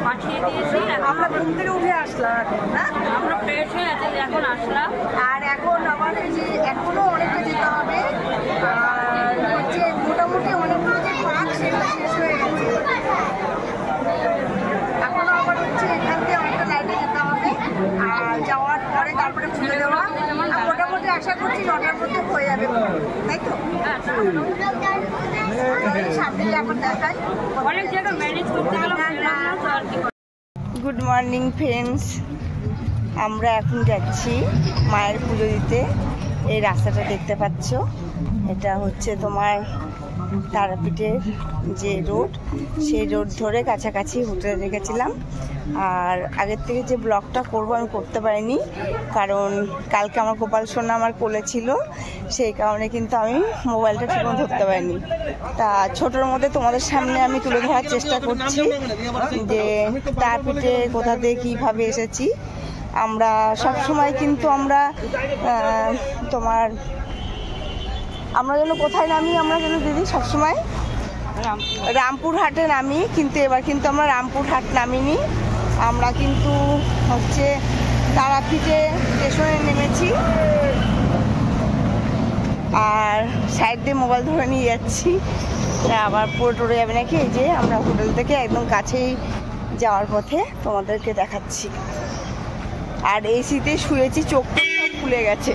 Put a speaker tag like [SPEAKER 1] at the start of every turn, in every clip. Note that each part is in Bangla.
[SPEAKER 1] পাঠিয়ে দিয়েছি।
[SPEAKER 2] আমরা ঘুম থেকে উঠে আসলাম এখন, না
[SPEAKER 1] আমরা ফ্রেশ হয়ে আছি, এখন আসলাম।
[SPEAKER 2] আর এখন আবার যে এখনো অনেকটা যেতে হবে, আর হচ্ছে মোটামুটি অনেকগুলো যে পার্ক সেগুলো শেষ হয়ে গেছে। এখনো আবার হচ্ছে এখান থেকে অনেকটা লাইনে যেতে হবে, আর যাওয়ার পরে তারপরে খুলে দেওয়া। মোটামুটি আশা করছি 9টার মধ্যে হয়ে যাবে, তাই তো? সামনে আবার দেখাই,
[SPEAKER 1] অনেক জায়গা ম্যানেজ করতে গেলাম আর কি।
[SPEAKER 2] গুড মর্নিং ফ্রেন্ডস, আমরা এখন যাচ্ছি মায়ের পুজো দিতে। এই রাস্তাটা দেখতে পাচ্ছ, এটা হচ্ছে তোমার তারাপীঠের যে রোড, সেই রোড ধরে কাছাকাছি হোটেলে রেখেছিলাম। আর আগের থেকে যে ব্লগটা করবো আমি করতে পারিনি, কারণ কালকে আমার গোপাল সোনা আমার কোলে ছিল, সেই কারণে কিন্তু আমি মোবাইলটা ঠিকমতো ধরতে পারিনি। তা ছোটোর মধ্যে তোমাদের সামনে আমি তুলে ধরার চেষ্টা করছি যে তারাপীঠে কোথা থেকে কীভাবে এসেছি। আমরা সব সময় কিন্তু আমরা যেন কোথায় নামি, আমরা যেন দিদি সবসময় রামপুরহাটে নামি, কিন্তু এবার কিন্তু আমরা রামপুরহাট নামিনি, আমরা কিন্তু হচ্ছে তারাপীঠে স্টেশনে নেমেছি। আর সাইড দিয়ে মোবাইল ধরে নিয়ে যাচ্ছি, আবার পুরো টরে যাবে নাকি। এই যে আমরা হোটেল থেকে একদম কাছেই যাওয়ার পথে তোমাদেরকে দেখাচ্ছি। আর এই শীতে শুয়েছি, চোখটা ফুলে গেছে।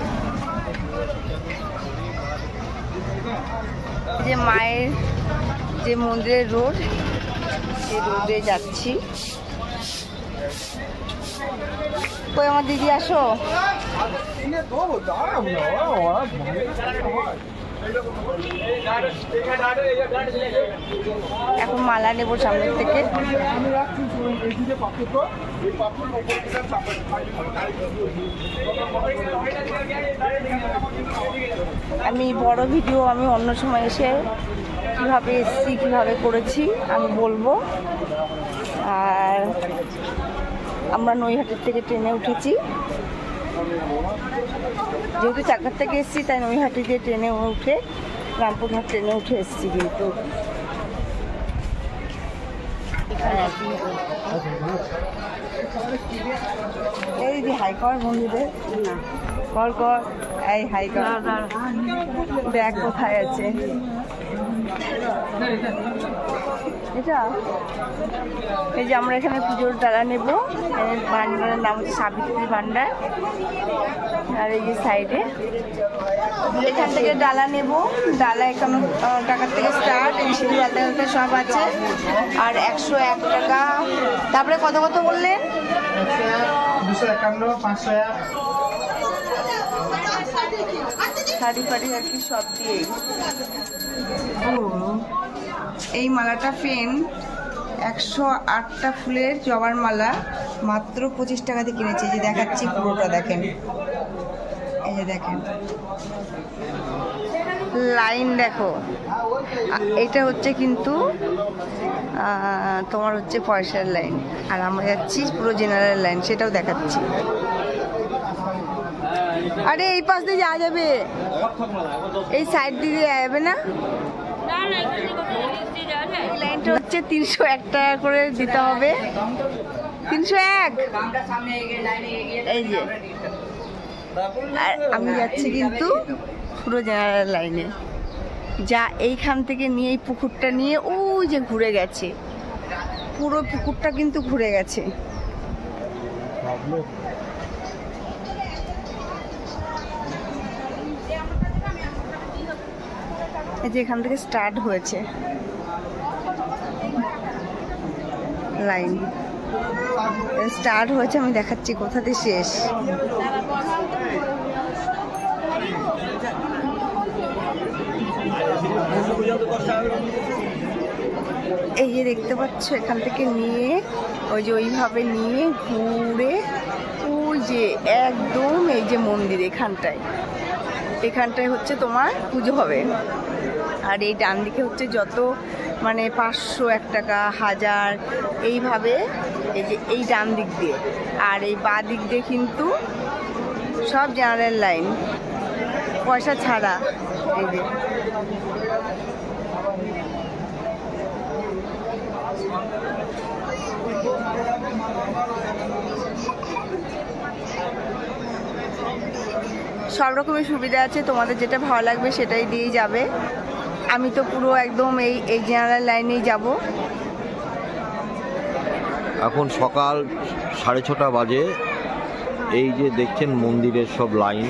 [SPEAKER 2] যে মায়ের যে মন্দিরের রোড, সেই রোডে যাচ্ছি। কই আমার দিদি, আসো। এখন মালা নেবো সামনের থেকে। আমি বড় ভিডিও আমি অন্য সময় এসে কীভাবে এসেছি, কীভাবে করেছি আমি বলবো। আর আমরা নৈহাটির থেকে ট্রেনে উঠেছি, যেহেতু চাকার থেকে এসেছি তাই নৈহাটি দিয়ে ট্রেনে উঠে রামপুরহাট ট্রেনে উঠে এসেছি। কিন্তু এই দিদি হাই কর বন্ধুদের, কর এই হাই কর। ব্যাগ কোথায় আছে এটা? এই যে আমরা এখানে পুজোর ডালা নেব, ভান্ডারের নাম হচ্ছে সাবিত্রী ভান্ডার। আর এই যে সাইডে এখান থেকে ডালা নেব, ডালা 51 টাকার থেকে স্টার্ট, এই সিঁদুর আলতা আলতা সব আছে। আর 101 টাকা। তারপরে কত কত বললেন?
[SPEAKER 3] 251, 501,
[SPEAKER 2] শাড়ি ফাড়ি আর কি সব দিয়ে। এই মালাটা ফেন 108টা ফুলের জবার মালা মাত্র 25 টাকা দিয়ে কিনেছি। যে দেখাচ্ছি পুরোটা দেখেন, এই যে দেখেন লাইন দেখো। এটা হচ্ছে কিন্তু তোমার হচ্ছে পয়সার লাইন, আর আমরা যাচ্ছি পুরো জেনারেল লাইন, সেটাও দেখাচ্ছি। আরে এই পাশ দিয়ে যাওয়া যাবে, এই সাইড দিয়ে যাওয়া যাবে না? লাইনটা হচ্ছে 301 টাকা করে দিতে হবে। 301। এই যে আর আমি যাচ্ছি কিন্তু পুরো জেনারেল লাইনে, যা এইখান থেকে নিয়ে এই পুকুরটা নিয়ে ওই যে ঘুরে গেছে, পুরো পুকুরটা কিন্তু ঘুরে গেছে। এই যে এখান থেকে স্টার্ট হয়েছে লাইন, স্টার্ট হয়েছে, আমি দেখাচ্ছি কোথাতে শেষ। এই যে দেখতে পাচ্ছ, এখান থেকে নিয়ে ওই যে ওইভাবে নিয়ে ঘুরে ওই যে একদম এই যে মন্দির এখানটায় হচ্ছে তোমার পুজো হবে। আর এই ডান দিকে হচ্ছে যত মানে 500, 1 টাকা, 1000 এইভাবে এই যে এই ডান দিক দিয়ে। আর এই বাঁ দিক দিয়ে কিন্তু সব জেনারেল লাইন, পয়সা ছাড়া। এই যে সব রকমের সুবিধা আছে, তোমাদের যেটা ভালো লাগবে সেটাই দিয়েই যাবে। আমি তো পুরো একদম এই জেনারেল লাইনেই যাব।
[SPEAKER 3] এখন সকাল 6:30 বাজে। এই যে দেখছেন মন্দিরের সব লাইন,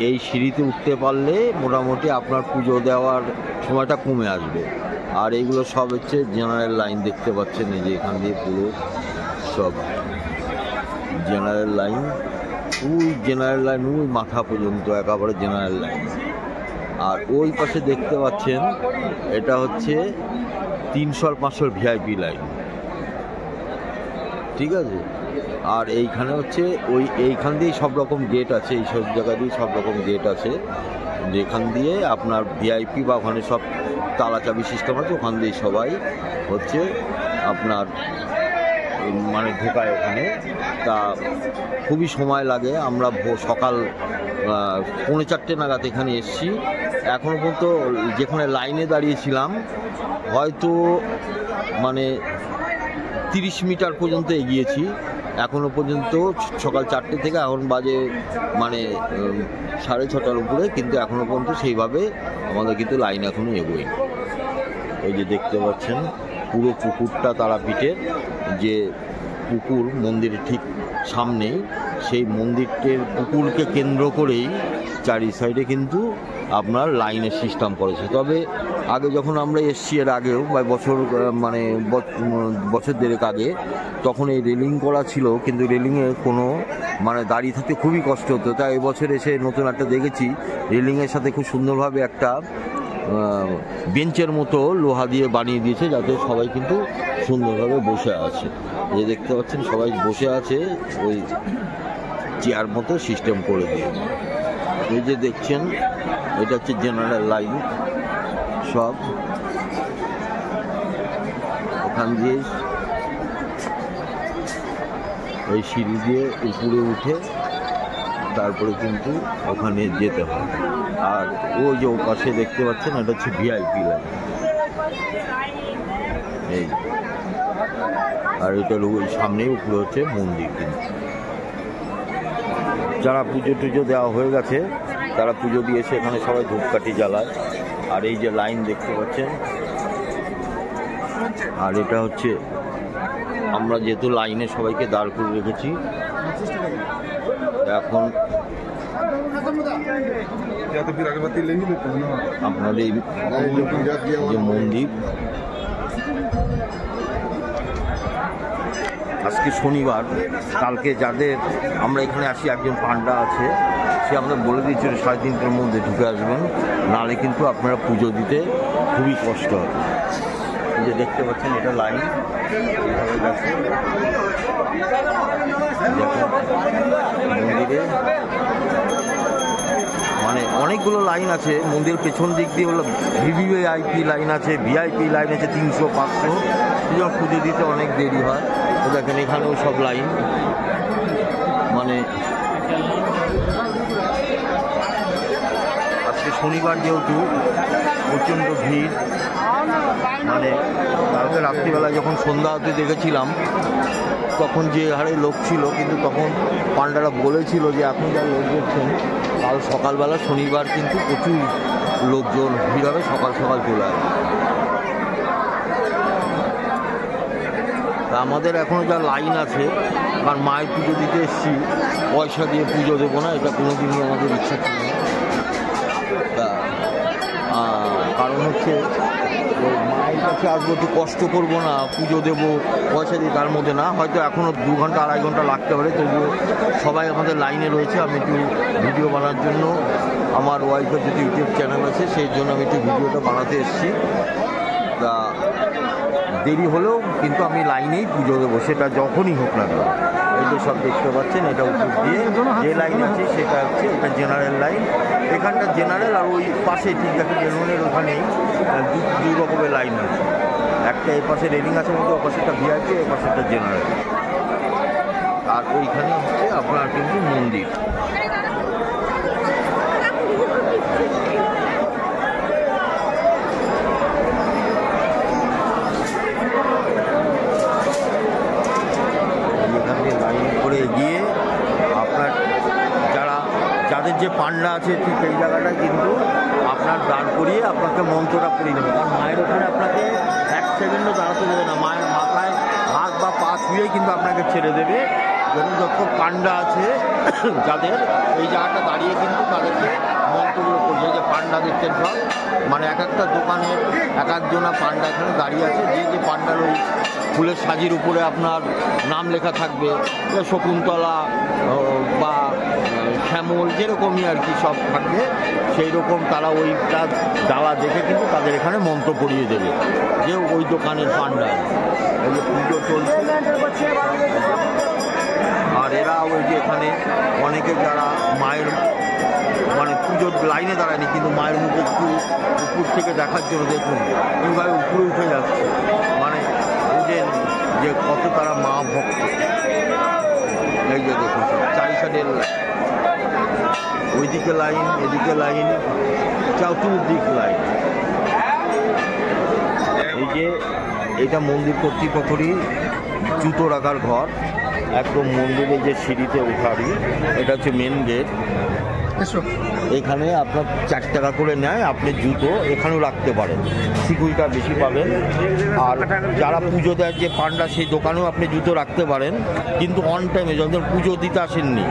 [SPEAKER 3] এই সিঁড়িতে উঠতে পারলে মোটামুটি আপনার পুজো দেওয়ার সময়টা কমে আসবে। আর এইগুলো সব হচ্ছে জেনারেল লাইন, দেখতে পাচ্ছেন এই যে এখান দিয়ে পুরো সব জেনারেল লাইন, ওই জেনারেল লাইন ওই মাথা পর্যন্ত একেবারে জেনারেল লাইন। আর ওই পাশে দেখতে পাচ্ছেন এটা হচ্ছে 300 আর 500 ভিআইপি লাইন, ঠিক আছে। আর এইখানে হচ্ছে এইখান দিয়েই সব রকম গেট আছে, এই সব জায়গা দিয়ে সব রকম গেট আছে, যেখান দিয়ে আপনার ভিআইপি বা ওখানে সব তালা চাবি সিস্টেম আছে, ওখান দিয়ে সবাই হচ্ছে আপনার মানে ঢোকায় ওখানে। তা খুবই সময় লাগে। আমরা সকাল 4:45 নাগাদ এখানে এসছি। এখনও পর্যন্ত যেখানে লাইনে দাঁড়িয়েছিলাম হয়তো মানে 30 মিটার পর্যন্ত এগিয়েছি। এখনও পর্যন্ত সকাল 4টে থেকে এখন বাজে মানে 6:30টার উপরে, কিন্তু এখনও পর্যন্ত সেইভাবে আমাদের কিন্তু লাইন এখনও এগোয়নি। এই যে দেখতে পাচ্ছেন পুরো পুকুরটা তারাপীঠের যে পুকুর মন্দিরের ঠিক সামনেই, সেই মন্দিরটির পুকুরকে কেন্দ্র করেই চারি সাইডে কিন্তু আপনার লাইনের সিস্টেম করেছে। তবে আগে যখন আমরা এসছি, এর আগেও বা বছর দেড়েক আগে, তখন এই রেলিং করা ছিল, কিন্তু রেলিংয়ে কোনো মানে দাঁড়িয়ে থাকতে খুবই কষ্ট হতো। তাই এবছর এসে নতুন একটা দেখেছি, রেলিংয়ের সাথে খুব সুন্দরভাবে একটা বেঞ্চের মতো লোহা দিয়ে বানিয়ে দিয়েছে, যাতে সবাই কিন্তু সুন্দরভাবে বসে আছে। যে দেখতে পাচ্ছেন সবাই বসে আছে, ওই চেয়ার মতো সিস্টেম করে দিয়েছে। এই যে দেখছেন এটা হচ্ছে জেনারেল লাইন, সব ওখান দিয়ে এই সিঁড়ি দিয়ে উপরে উঠে তারপরে কিন্তু ওখানে যেতে হয়। আর ওই যে পাশে দেখতে পাচ্ছেন এটা হচ্ছে ভিআইপি লাইন। এই আর এটার ওই সামনেই উপরে হচ্ছে মন্দির। কিন্তু যারা পুজো টুজো দেওয়া হয়ে গেছে তারা পুজো দিয়েছে, এখানে সবাই ধূপকাঠি জ্বালায়। আর এই যে লাইন দেখতে পাচ্ছেন, আর এটা হচ্ছে আমরা যেহেতু লাইনে সবাইকে দাঁড় করে রেখেছি, এখন আপনাদের যে মন্দির, আজকে শনিবার, কালকে যাদের আমরা এখানে আসি একজন পান্ডা আছে, সে আমাদের বলে দিয়েছিল 3:30টার মধ্যে ঢুকে আসবেন, নাহলে কিন্তু আপনারা পুজো দিতে খুবই কষ্ট হবে। যে দেখতে পাচ্ছেন এটা লাইন এইভাবে গেছে মন্দিরে, মানে অনেকগুলো লাইন আছে। মন্দির পেছন দিক দিয়ে হলো ভিভিআইপি লাইন আছে, ভিআইপি লাইন আছে 300 500, যখন পুজো দিতে অনেক দেরি হয়। তো দেখেন এখানেও সব লাইন, মানে আজকে শনিবার যেহেতু প্রচণ্ড ভিড়। মানে কালকে রাত্রিবেলা যখন সন্ধ্যা হতে দেখেছিলাম তখন যে হারে লোক ছিল, কিন্তু তখন পান্ডারা বলেছিল যে আপনি যা লোক দেখছেন কাল সকালবেলা শনিবার কিন্তু প্রচুর লোকজন ভিড় হবে, সকাল সকাল চলে আসবে। তা আমাদের এখনও যা লাইন আছে, কারণ মায়ের পুজো দিতে এসেছি, পয়সা দিয়ে পুজো দেবো না, এটা কোনোদিনই আমাদের ইচ্ছা ছিল না। তা কারণ হচ্ছে মায়ের কাছে আসবো, একটু কষ্ট করবো না, পুজো দেবো পয়সা দিয়ে, তার মধ্যে না, হয়তো এখনও 2 ঘন্টা 2.5 ঘন্টা লাগতে পারে, তবুও সবাই আমাদের লাইনে রয়েছে। আমি একটু ভিডিও বানার জন্য, আমার ওয়াইফের যদি ইউটিউব চ্যানেল আছে সেই জন্য আমি একটু ভিডিওটা বানাতে এসেছি। তা দেরি হলেও কিন্তু আমি লাইনেই পুজো দেবো, সেটা যখনই হোক না কেন। এই যে সব দেখতে পাচ্ছেন এটা উপর দিয়ে যে লাইন আছে সেটা হচ্ছে এটা জেনারেল লাইন। এখানটা জেনারেল, আর ওই পাশে ঠিক আছে বেলুনের ওখানেই দুই রকমের লাইন আছে, একটা এই পাশে রেলিং আছে মতো, ওই পাশে একটা ভিআইপি, এই পাশে একটা জেনারেল। আর ওইখানে হচ্ছে আপনার কিন্তু মন্দির। পান্ডা আছে ঠিক এই জায়গাটা কিন্তু আপনার দাঁড় করিয়ে আপনাকে মন্ত্রটা পড়িয়ে দেবে। কারণ মায়ের ওখানে আপনাকে 1 সেকেন্ডও দাঁড়াতে দেবে না, মায়ের মাথায় হাত বা পা ছুঁয়েই কিন্তু আপনাকে ছেড়ে দেবে। যেমন যত পান্ডা আছে যাদের এই জায়গাটা দাঁড়িয়ে কিন্তু তাদেরকে মন্ত্রগুলো পড়িয়ে, যে পান্ডা দেখছেন সব, মানে এক একটা দোকানের এক একজনা পান্ডা এখানে দাঁড়িয়ে আছে। যে পান্ডার ওই ফুলের সাজির উপরে আপনার নাম লেখা থাকবে, শকুন্তলা বা শ্যামল যেরকমই আর কি সব থাকবে, সেই রকম তারা ওইটা ডালা দেখে কিন্তু তাদের এখানে মন্ত্র পড়িয়ে দেবে যে ওই দোকানের পান্ডা। ওই যে পুজো চলছে, আর এরা ওই যে এখানে অনেকে যারা মায়ের মানে পুজোর লাইনে দাঁড়ায়নি কিন্তু মায়ের মুখে একটু উপর থেকে দেখার জন্য দেখুন এইভাবে উপরে উঠে যাচ্ছে, মানে বুঝেন যে কত তারা মা ভক্ত। এই যে দেখুন চারি সাইডের ওইদিকে লাইন, এদিকে লাইন, চতুর্দিক লাইন। এই যে এটা মন্দির কর্তৃপক্ষেরই জুতো রাখার ঘর, একদম মন্দিরে যে সিঁড়িতে ওঠারি, এটা হচ্ছে মেন গেট। এখানে আপনার 4 টাকা করে নেয়, আপনি জুতো এখানেও রাখতে পারেন, সিকিউরিটি বেশি পাবেন। আর যারা পুজো দেয় যে পান্ডা, সেই দোকানেও আপনি জুতো রাখতে পারেন, কিন্তু অন টাইমে যখন পুজো দিতে আসেননি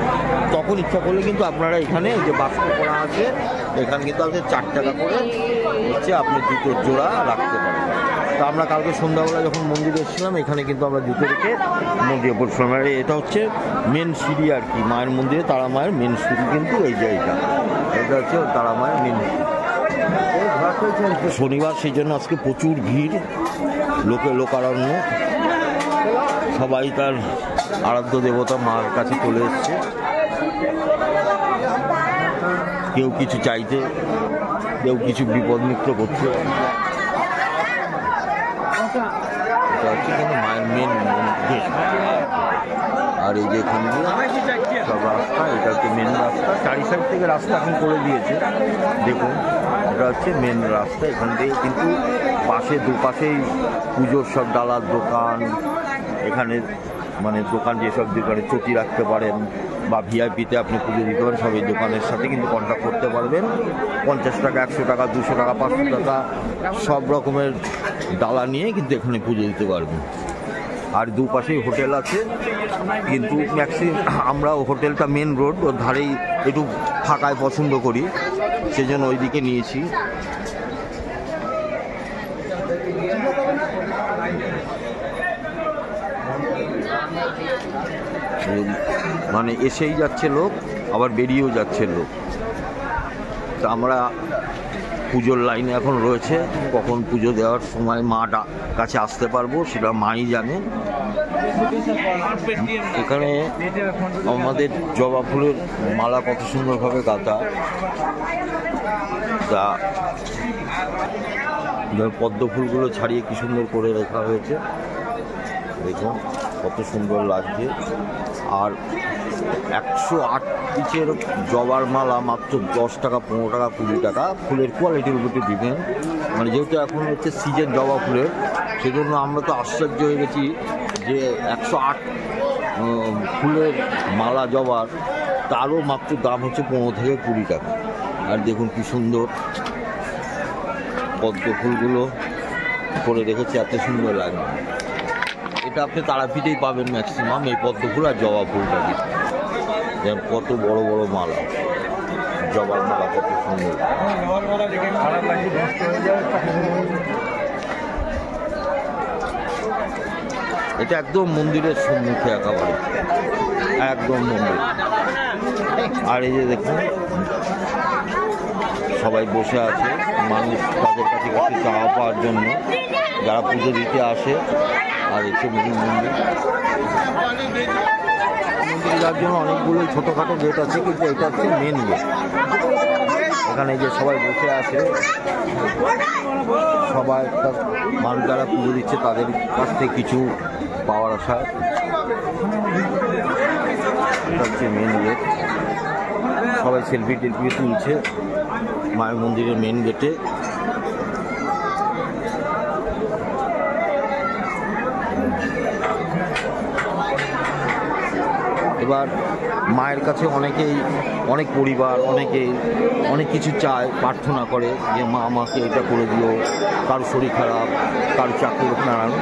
[SPEAKER 3] তখন ইচ্ছা করলে কিন্তু আপনারা এখানে যে বাস্ক করা আছে এখানে কিন্তু আপনি 4 টাকা করে হচ্ছে আপনি জুতোর জোড়া রাখতে পারেন। তো আমরা কালকে সন্ধ্যাবেলা যখন মন্দিরে এসেছিলাম এখানে কিন্তু আমরা জুতো রেখে মন্দিরে পড়ছিলাম। আর এটা হচ্ছে মেন সিঁড়ি আর কি, মায়ের মন্দিরে তারা মায়ের মেন সিঁড়ি কিন্তু এই যে এটা হচ্ছে তারা মায়ের মেন সিঁড়ি। শনিবার সেই জন্য আজকে প্রচুর ভিড়, লোকারণ্য, সবাই তার আরাধ্য দেবতা মার কাছে চলে এসছে, কেউ কিছু চাইতে, কেউ কিছু বিপদমুক্ত করছে। এটা হচ্ছে কিন্তু মায়ের মেন গেট। আর এই যে এখান দিয়ে সব রাস্তা, এটা হচ্ছে মেন রাস্তা, 4 সাইড থেকে রাস্তা এখন করে দিয়েছে দেখুন। এটা হচ্ছে মেন রাস্তা, এখান থেকে কিন্তু পাশে দুপাশেই পুজোর সব ডালার দোকান, এখানে মানে দোকান যেসব দোকানে চটি রাখতে পারেন বা ভিআইপিতে আপনি পুজো দিতে পারেন, সব এই দোকানের সাথে কিন্তু কন্ট্যাক্ট করতে পারবেন। 50 টাকা, 100 টাকা, 200 টাকা, 500 টাকা সব রকমের ডালা নিয়ে কিন্তু এখানে পুজো দিতে পারবেন। আর দুপাশেই হোটেল আছে, কিন্তু আমরা হোটেলটা মেন রোড, ওর ধারেই একটু ফাঁকায় পছন্দ করি, সেজন্য ওইদিকে নিয়েছি। মানে এসেই যাচ্ছে লোক, আবার বেরিয়েও যাচ্ছে লোক। তা আমরা পুজোর লাইনে এখন রয়েছে, কখন পুজো দেওয়ার সময় মা কাছে আসতে পারবো সেটা মাই জানে। এখানে আমাদের জবা ফুলের মালা কত সুন্দরভাবে গাঁথা, তা পদ্ম ফুলগুলো ছাড়িয়ে কি সুন্দর করে রাখা হয়েছে, দেখুন কত সুন্দর লাগছে। আর 108 পিচের জবার মালা মাত্র 10 টাকা, 15 টাকা, 20 টাকা, ফুলের কোয়ালিটির উপর দিবেন। মানে যেহেতু এখন হচ্ছে সিজন জবা ফুলের, সেজন্য আমরা তো আশ্চর্য হয়ে গেছি যে 108 ফুলের মালা জবার, তারও মাত্র দাম হচ্ছে 15 থেকে 20 টাকা। আর দেখুন কি সুন্দর পদ্ম ফুলগুলো করে রেখেছে, এত সুন্দর লাগে। এটা আপনি তারাপীঠেই পাবেন ম্যাক্সিমাম, এই পদ্ম ফুল আর জবা ফুলটা দিয়ে। যেমন কত বড় বড় মালা, জবার মালা কত সুন্দর। এটা একদম মন্দিরের সম্মুখে একেবারে, একদম মন্দির। আর এই যে দেখুন সবাই বসে আছে, মানুষ তাদের কাছে কিছু চাওয়া পাওয়ার জন্য, যারা পুজো দিতে আসে। আর এসে মন্দির যাওয়ার জন্য অনেকগুলো ছোটোখাটো গেট আছে, কিন্তু এটা হচ্ছে মেন গেট। এখানে যে সবাই বসে আছে, সবাই মানুষ যারা পুজো দিচ্ছে তাদের কাছ থেকে কিছু পাওয়ার আশা। এটা হচ্ছে মেন গেট, সবাই সেলফি টেলফি তুলছে মায়ের মন্দিরের মেন গেটে। এবার মায়ের কাছে অনেক পরিবার অনেক কিছু চায়, প্রার্থনা করে যে মা আমাকে এটা করে দিও, কারো শরীর খারাপ, কারো চাকরি নারায়ণ।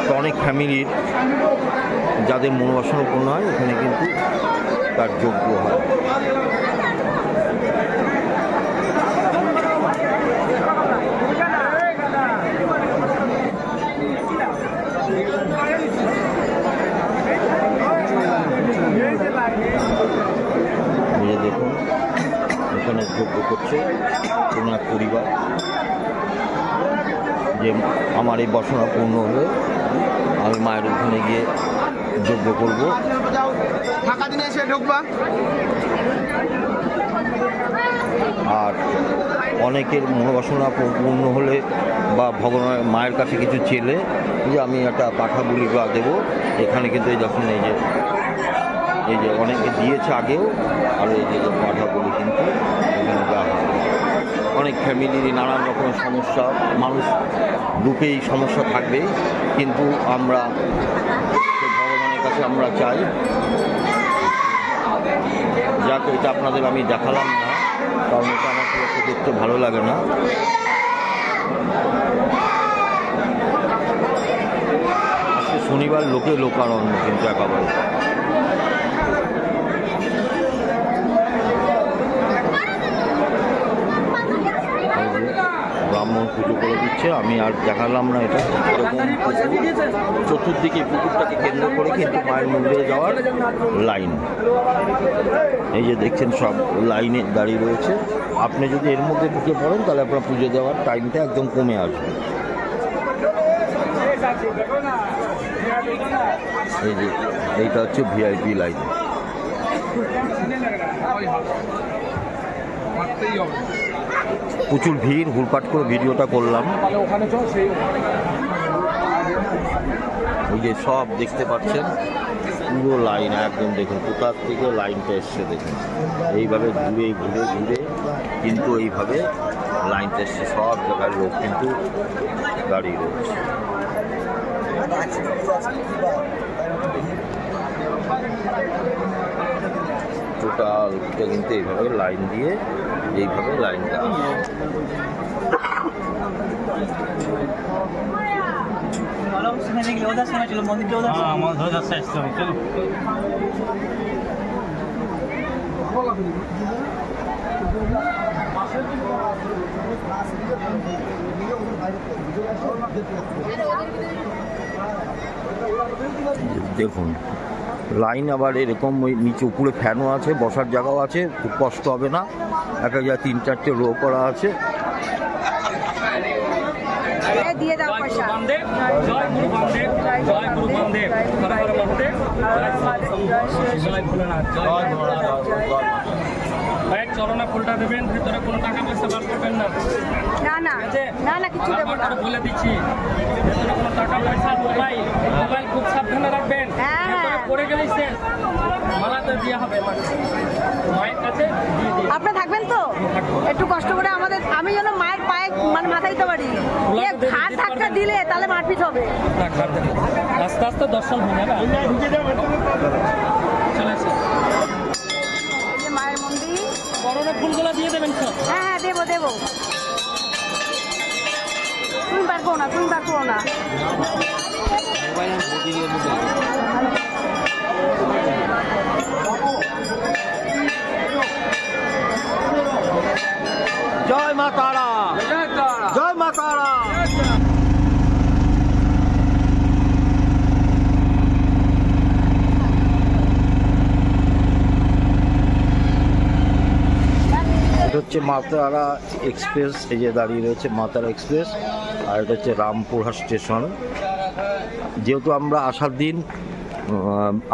[SPEAKER 3] তো অনেক ফ্যামিলির যাদের মনোবাসনা পূর্ণ হয় এখানে কিন্তু তার যোগ্য হয়। দেখুন এখানে যোগ্য করছে কোনো এক পরিবার যে আমার এই বাসনা পূর্ণ হলে আমি মায়ের ওখানে গিয়ে যোগ্য করব। আর অনেকের মনোবাসনা পূর্ণ হলে বা ভগবান মায়ের কাছে কিছু চেলে যে আমি একটা পাঠা বলি বা দেবো, এখানে কিন্তু এই যখন এই যে অনেকে দিয়েছে আগেও, আর এই যে পাঠা বলি কিন্তু এখানে দেওয়া হয়। অনেক ফ্যামিলির নানান রকমের সমস্যা, মানুষ রূপেই সমস্যা থাকবে, কিন্তু আমরা ভগবানের কাছে আমরা চাই যাক এটা আপনাদের আমি দেখালাম না, কারণ এটা আমার খুব দেখতে ভালো লাগে না। আজকে শনিবার লোকে লোকারণ্য কিন্তু একেবারে। ব্রাহ্মণ পুজো করে দিচ্ছে, আমি আর দেখালাম না এটা। চতুর্দিকে পুকুরটাকে কেন্দ্র করে কিন্তু মায়ের মন্দিরে যাওয়ার লাইন, এই যে দেখছেন সব লাইনে দাঁড়িয়ে রয়েছে। আপনি যদি এর মধ্যে ঢুকে পড়েন তাহলে আপনার পুজো দেওয়ার টাইমটা একদম কমে আসবে। এই যে এইটা হচ্ছে ভিআইপি লাইন। প্রচুর ভিড়, হুলপাট করে ভিডিওটা করলাম। এই যে সব দেখতে পাচ্ছেন পুরো লাইন একদম, দেখুন কোথার থেকে লাইনটা এসছে দেখুন, এইভাবে ঘুরে ঘুরে ঘুরে কিন্তু এইভাবে লাইনটা এসছে, সব জায়গার লোক কিন্তু দাঁড়িয়ে রয়েছে। টোটালটা কিন্তু এইভাবে লাইন দিয়ে এইভাবে লাইনটা দেখুন লাইন আবার এরকম, ওই নিচে উপরে ফ্যানও আছে, বসার জায়গাও আছে, খুব কষ্ট হবে না। একটা জায়গায় 3-4টে রো করা আছে।
[SPEAKER 2] দিয়ে দাও পয়সা।
[SPEAKER 4] জয় গুরু বামদেব, জয় গুরু বামদেব, হর হর মহাদেব, জয় ভোলেনাথ, জয় ভোলেনাথ। ভাই চরণে ফুলটা দেবেন, ভিতরে কোনো টাকা পয়সা বার করবেন না।
[SPEAKER 2] না না না না কিছু দেবো না,
[SPEAKER 4] বলে দিচ্ছি ভেতরে কোনো টাকা পয়সা, মোবাইল খুব সাবধানে রাখবেন, ভেতরে পড়ে গেলেই শেষ। মালাতে দেওয়া হবে মায়ের কাছে।
[SPEAKER 2] আপনি থাকবেন তো একটু কষ্ট করে আমাদের, আমি যেন মায়ের পায়ে মানে মাথা দিতে পারি। ঘাট ধাক্কা দিলে তাহলে মারপিট হবে।
[SPEAKER 4] আস্তে আস্তে দর্শন হয়ে যাবে। চলে আসে
[SPEAKER 2] মায়ের মন্দির,
[SPEAKER 4] করোনা ফুলগুলো দিয়ে দেবেন সব।
[SPEAKER 2] হ্যাঁ হ্যাঁ দেবো দেবো, তুমি বার করো না, তুমি বার করো না।
[SPEAKER 3] জয় মা তারা, জয় মা তারা। এটা হচ্ছে মা তারা এক্সপ্রেস, এই যে দাঁড়িয়ে রয়েছে মা তারা এক্সপ্রেস, আর এটা হচ্ছে রামপুরহাট স্টেশন। যেহেতু আমরা আসার দিন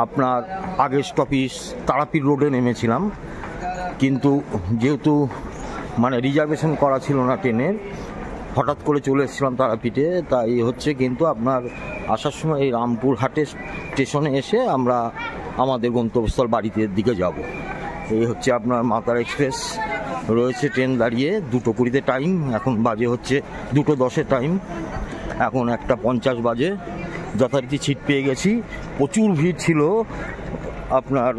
[SPEAKER 3] আপনার আগের স্টপেজ তারাপীঠ রোডে নেমেছিলাম, কিন্তু যেহেতু মানে রিজার্ভেশন করা ছিল না ট্রেনের, হঠাৎ করে চলে এসেছিলাম তারাপীঠে, তাই হচ্ছে কিন্তু আপনার আসার সময় এই রামপুরহাটের স্টেশনে এসে আমরা আমাদের গন্তব্যস্থল বাড়িতে দিকে যাব। এই হচ্ছে আপনার মা তারা এক্সপ্রেস রয়েছে, ট্রেন দাঁড়িয়ে 2:20 টাইম, এখন বাজে হচ্ছে 2:10 টাইম, এখন 1:50 বাজে। যথারীতি সিট পেয়ে গেছি, প্রচুর ভিড় ছিল, আপনার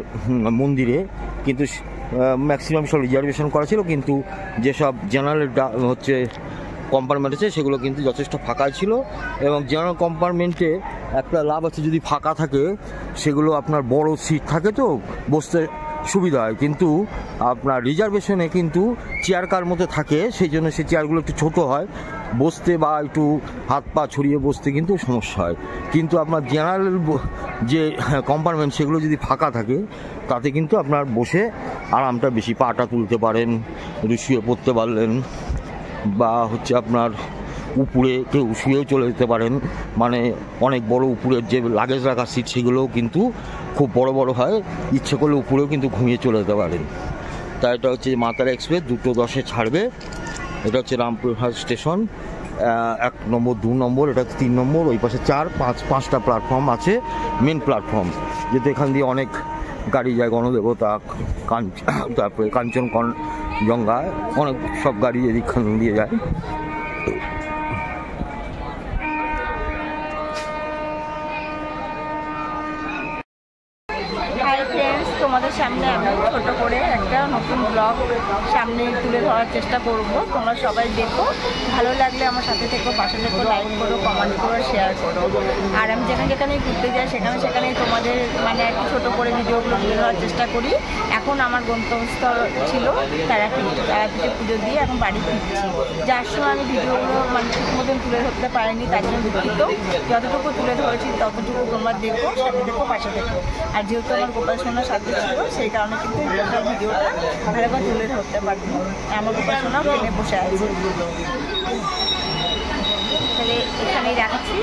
[SPEAKER 3] মন্দিরে, কিন্তু ম্যাক্সিমাম সব রিজার্ভেশন করা ছিল, কিন্তু যেসব জেনারেল হচ্ছে কম্পার্টমেন্ট আছে সেগুলো কিন্তু যথেষ্ট ফাঁকা ছিল। এবং জেনারেল কম্পার্টমেন্টে একটা লাভ আছে, যদি ফাঁকা থাকে সেগুলো আপনার বড় সিট থাকে তো বসতে সুবিধা হয়, কিন্তু আপনার রিজার্ভেশনে কিন্তু চেয়ার কার মধ্যে থাকে, সেই জন্য সেই চেয়ারগুলো একটু ছোটো হয়, বসতে বা একটু হাত পা ছড়িয়ে বসতে কিন্তু সমস্যা হয়। কিন্তু আপনার জেনারেল যে কম্পার্টমেন্ট সেগুলো যদি ফাঁকা থাকে তাতে কিন্তু আপনার বসে আরামটা বেশি, পাটা তুলতে পারেন, শুয়ে পড়তে পারলেন, বা হচ্ছে আপনার উপরে কেউ শুয়েও চলে যেতে পারেন, মানে অনেক বড় উপরের যে লাগেজ রাখার সিট সেগুলোও কিন্তু খুব বড় বড় হয়, ইচ্ছে করলে উপরেও কিন্তু ঘুমিয়ে চলে যেতে পারেন। তাই এটা হচ্ছে মা তারা এক্সপ্রেস 2:10 ছাড়বে। এটা হচ্ছে রামপুরহাট স্টেশন, 1 নম্বর 2 নম্বর, এটা 3 নম্বর, ওই পাশে 4 5 5টা প্ল্যাটফর্ম আছে, মেন প্ল্যাটফর্ম, যেহেতু এখান দিয়ে অনেক গাড়ি যায়, গণদেবতা, তারপরে কাঞ্চনজঙ্ঘা, অনেক সব গাড়ি এদিকখান দিয়ে যায়।
[SPEAKER 2] হাই ফ্রেন্ডস, তোমাদের সামনে আমি ছোট করে একটা নতুন ব্লগ সামনে তুলে ধরার চেষ্টা করব। তোমরা সবাই দেখো, ভালো লাগলে আমার সাথে থেকো, পাশে থেকো, লাইক করো, কমেন্ট করো, শেয়ার করো। আর আমি যেখানে ঘুরতে যাই সেখানেই তোমাদের মানে একটু ছোটো করে ভিডিওগুলো তুলে ধরার চেষ্টা করি। এখন আমার গন্তব্যস্থল ছিল তারাপীঠে পুজো দিয়ে এখন বাড়ি ফিরছি। যার সময় আমি ভিডিওগুলো মানে ঠিক মতন তুলে ধরতে পারিনি, তার জন্য দুঃখিত। যতটুকু তুলে ধরেছি ততটুকু তোমরা দেখো, সাথে দেখো, পাশে দেখো। আর যেহেতু আমার গোপাল সোনার সাথে ছিল সেই কারণে কিন্তু টোটাল ভিডিওটা ভালো করে তুলে ধরতে পারবো। আমার গোপাল সোনাও ট্রেনে বসে আছে। তাহলে এখানেই রাখছি।